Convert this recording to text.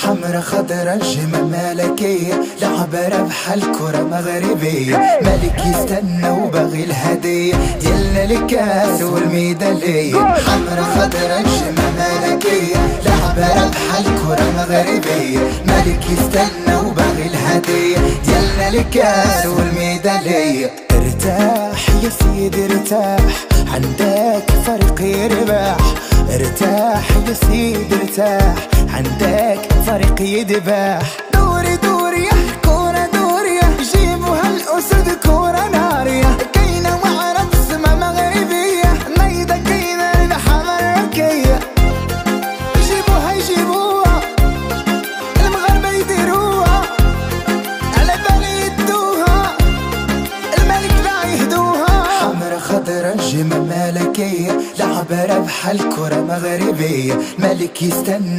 حمرا خضرا الجمة ملكية، لعبة ربح الكرة مغربية، ملك يستنى وباغي الهدية ديالنا الكاس والميدالية. حمرا خضرا الجمة ملكية، لعبة ربح الكرة مغربية، ملك يستنى وباغي الهدية ديالنا الكاس والميدالية. ارتاح يا سيدي ارتاح، عندك فريق يربح. ارتاح يا سيدي ارتاح، عندك فريق يذبح. دوري دوري يا كورة دوري، جيبوا هالأسد كورة نارية. كاينة معرض سما مغربية، نايضة كاينة الحمرا ركية. جيبوها يجيبوها المغاربة يديروها، على بالي يدوها الملك لا يهدوها. حمرا خضرا الجمة ملكية، لعبة ربح الكرة مغربية، ملك يستنى